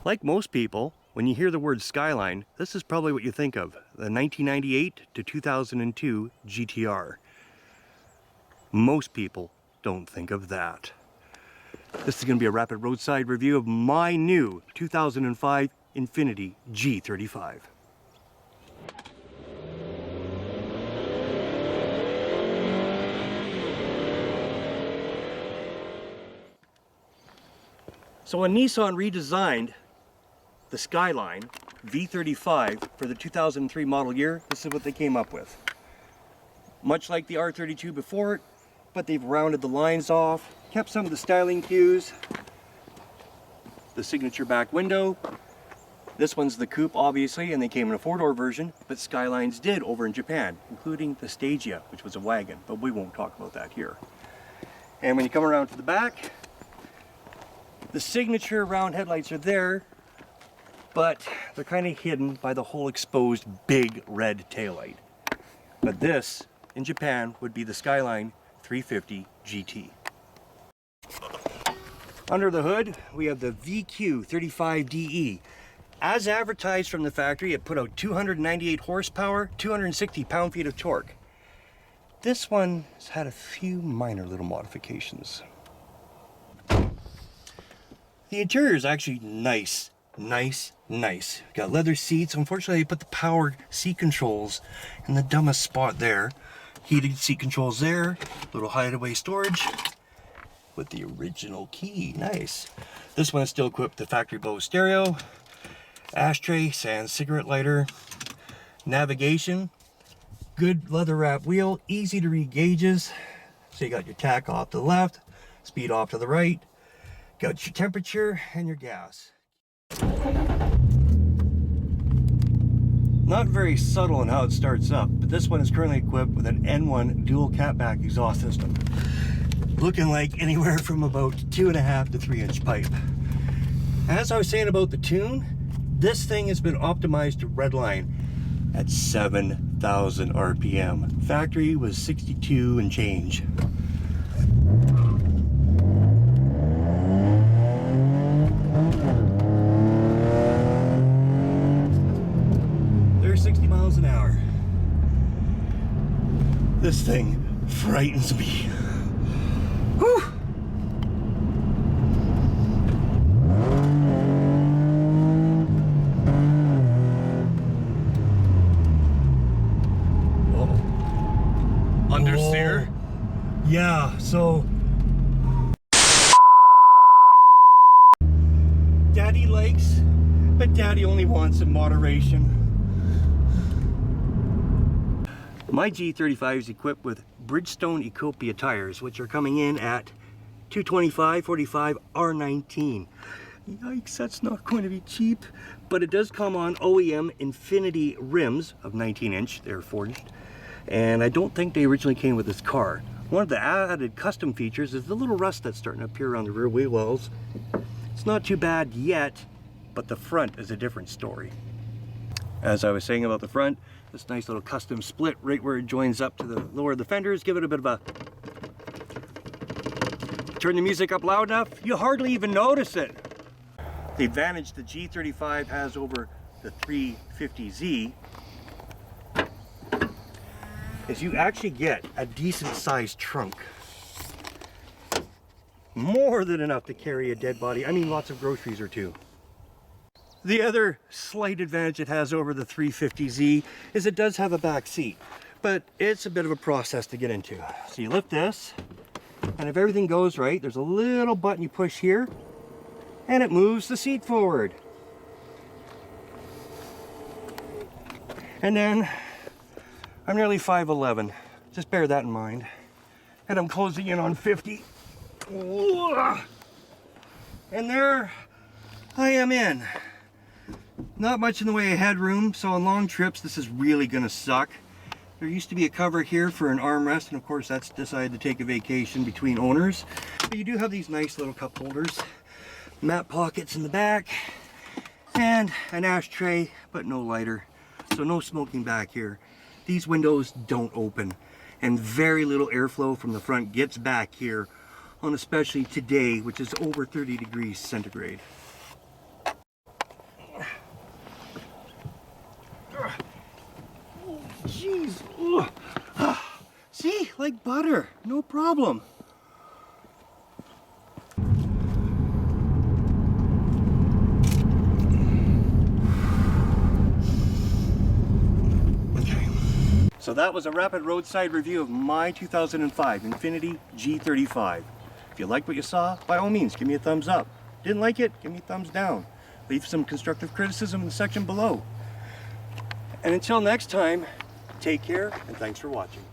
Like most people, when you hear the word Skyline, this is probably what you think of, the 1998 to 2002 GTR. Most people don't think of that. This is going to be a rapid roadside review of my new 2005 Infiniti G35. So when Nissan redesigned the Skyline V35 for the 2003 model year, this is what they came up with. Much like the R32 before it, but they've rounded the lines off, kept some of the styling cues, the signature back window. This one's the Coupe, obviously, and they came in a four-door version, but Skylines did over in Japan, including the Stagia, which was a wagon, but we won't talk about that here. And when you come around to the back, the signature round headlights are there, but they're kind of hidden by the whole exposed big red taillight. But this, in Japan, would be the Skyline 350 GT. Under the hood, we have the VQ35DE. As advertised from the factory, it put out 298 horsepower, 260 pound-feet of torque. This one has had a few minor little modifications. The interior is actually nice. Got leather seats. Unfortunately, they put the power seat controls in the dumbest spot there. Heated seat controls there. Little hideaway storage with the original key. Nice. This one is still equipped with the factory Bose stereo, ashtray, sans cigarette lighter, navigation, good leather wrap wheel, easy to read gauges. So you got your tach off to the left, speed off to the right. Got your temperature and your gas. Not very subtle in how it starts up, but this one is currently equipped with an N1 dual catback exhaust system. Looking like anywhere from about 2.5 to 3 inch pipe. As I was saying about the tune, this thing has been optimized to redline at 7,000 RPM. Factory was 62 and change. There's 60 miles an hour. This thing frightens me. Whew. Understeer? Yeah, so Daddy likes, but Daddy only wants in moderation. My G35 is equipped with Bridgestone Ecopia tires, which are coming in at 225/45 R19. Yikes, that's not going to be cheap, but it does come on OEM Infiniti rims of 19-inch. They're forged, and I don't think they originally came with this car. One of the added custom features is the little rust that's starting to appear on the rear wheel wells. It's not too bad yet, but the front is a different story. As I was saying about the front, this nice little custom split right where it joins up to the lower of the fenders. Give it a bit of a... Turn the music up loud enough, you hardly even notice it. The advantage the G35 has over the 350Z is you actually get a decent sized trunk. More than enough to carry a dead body. I mean, lots of groceries or two. The other slight advantage it has over the 350Z is it does have a back seat, but it's a bit of a process to get into. So you lift this, and if everything goes right, there's a little button you push here, and it moves the seat forward. And then, I'm nearly 5'11", just bear that in mind. And I'm closing in on 50. And there I am in. Not much in the way of headroom, so on long trips this is really gonna suck. There used to be a cover here for an armrest, and of course that's decided to take a vacation between owners. But you do have these nice little cup holders, map pockets in the back, and an ashtray, but no lighter. So no smoking back here. These windows don't open, and very little airflow from the front gets back here on especially today, which is over 30 degrees centigrade. like butter, no problem. Okay, so that was a rapid roadside review of my 2005 Infiniti G35. If you liked what you saw, by all means, give me a thumbs up. Didn't like it? Give me a thumbs down. Leave some constructive criticism in the section below. And until next time, take care and thanks for watching.